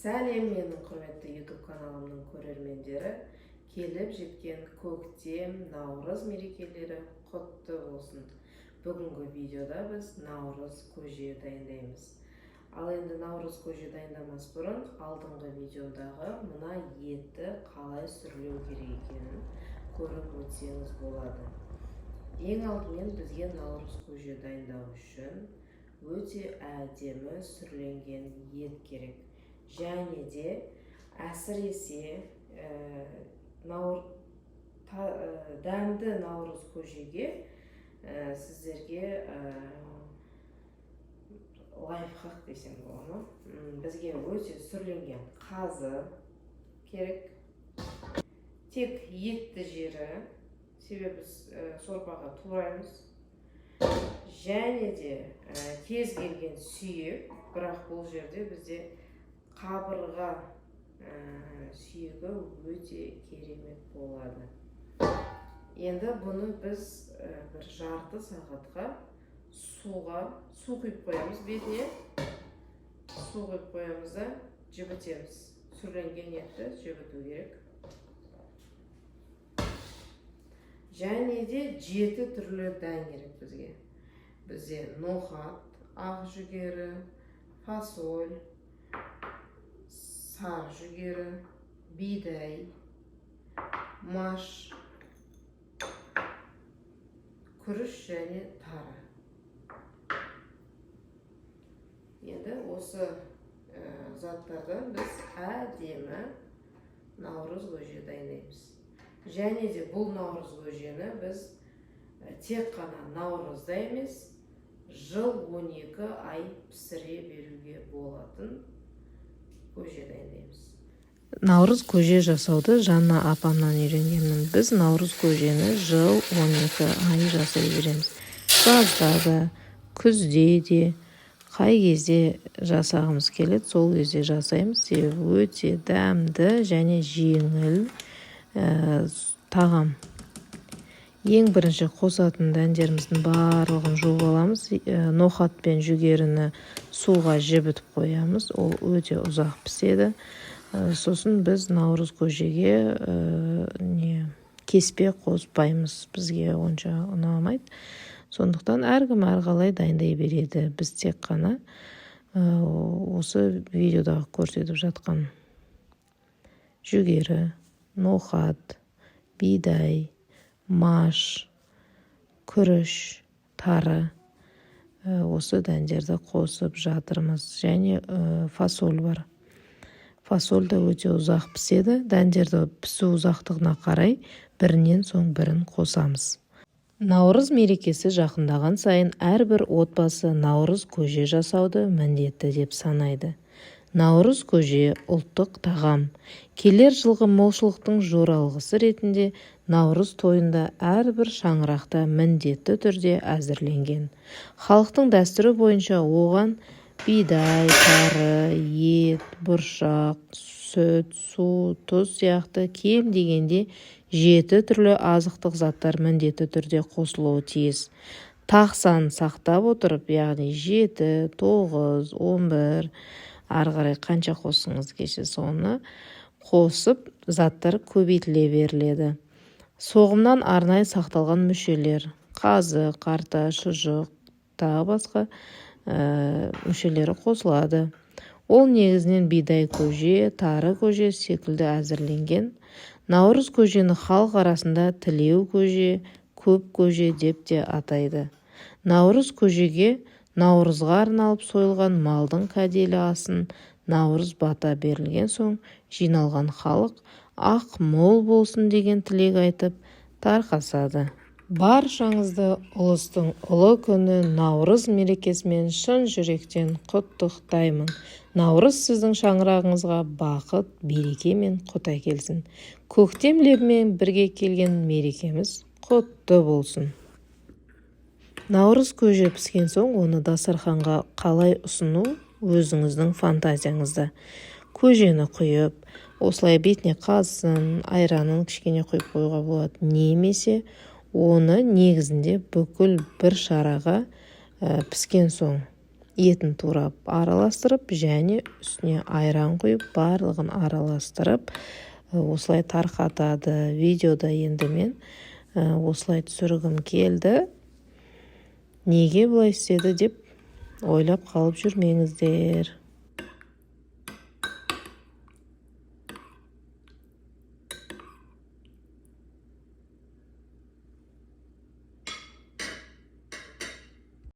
Сәлем, менің құрметті YouTube каналымның көрермендері. Келіп жеткен көктем, наурыз мерекелері құтты болсын. Бүгінгі видеода біз наурыз көже дайындаймыз. Ал енді наурыз көже дайындамас бұрын алдыңғы видеодағы мына етті қалай сүрлеу керек екенін көріп өтсеңіз болады. Ең алдымен бізге наурыз көже дайындау үшін өте әдемі сүрленген ет керек. Және де әсіресе дәмді наурыз көжеге сіздерге лайфхак десем болады ма? Бізге өте сүрленген қазы керек. Тек етті жері, себебі біз сорпаға тураймыз. Және де кез келген сүйек, бірақ бұл жерде бізде қабырға сүйегі өте керемет болады. Енді бұны біз бір жарты сағатқа су құйып қоямыз, бетіне су құйып қоямыз да жібітеміз. Сүрленген етті жібіту керек. Және де 7 түрлі дән керек бізге. Бізде ноқат, ақ жүгері, фасоль, сар жүгері, бидай, маш, күріш және тары. Енді осы заттардан біз әдемі наурыз көже дайындаймыз. Және де бұл наурыз көжені біз тек қана наурызда емес, жыл 12 ай пісіре беруге болатын көже дайындаймыз. Наурыз көже жасауды Жанна апамнан үйренгенмін. Біз наурыз көжені жыл 12 ай жасай береміз. Жазда да, күзде де, қай кезде жасағымыз келеді, сол кезде жасаймыз. Себебі өте дәмді және жеңіл тағам. Ең бірінші қосатын дәндеріміздің барлығын жуып аламыз. Ноқат пен жүгеріні суға жібітіп қоямыз. Ол өте ұзақ піседі. Сосын біз наурыз көжеге кеспе қоспаймыз. Бізге онша ұнамайды. Сондықтан әркім әрқалай дайындай береді. Біз тек қана осы видеодағы көрсетіп жатқан жүгері, ноқат, бидай, маш, күріш, тары осы дәндерді қосып жатырмыз. Және фасоль бар. Фасоль да өте ұзақ піседі. Дәндерді пісу ұзақтығына қарай бірінен соң бірін қосамыз. Наурыз мерекесі жақындаған сайын әрбір отбасы наурыз көже жасауды міндетті деп санайды. Наурыз көже ұлттық тағам. Келер жылғы молшылықтың жоралғысы ретінде наурыз тойында әрбір шаңырақта міндетті түрде әзірленген. Халықтың дәстүрі бойынша оған бидай, тары, ет, бұршақ, сүт, су, тұз сияқты кем дегенде 7 түрлі азықтық заттар міндетті түрде қосылуы тиіс. Тақсан сақтап отырып, яғни 7, 9, 11 ары қарай қанша қосыңыз келсе соны қосып заттар көбейтіле беріледі. Соғымнан арнайы сақталған мүшелер, қазы, қарта, шұжық, тағы басқа мүшелері қосылады. Ол негізінен бидай көже, тары көже секілді әзірленген. Наурыз көжені халық арасында тілеу көже, көп көже деп те атайды. Наурыз көжеге наурызға арналып сойылған малдың кәделі асын наурыз бата берілген соң жиналған халық ақ мол болсын деген тілек айтып тарқасады. Баршаңызды ұлыстың ұлы күні наурыз мерекесімен шын жүректен құттықтаймын. Наурыз сіздің шаңырағыңызға бақыт, береке мен құт әкелсін. Көктем лебімен бірге келген мерекеміз құтты болсын. Наурыз көже піскен соң оны дастарханға қалай ұсыну өзіңіздің фантазияңызда. Көжені құйып, осылай бетіне қазысын, айранын кішкене құйып қоюға болады. Немесе оны негізінде бүкіл бір шараға піскен соң етін турап араластырып және үстіне айран құйып барлығын араластырып осылай тарқатады. Видеода енді мен осылай түсіргім келді. Неге бұлай істеді деп ойлап қалып жүрмеңіздер.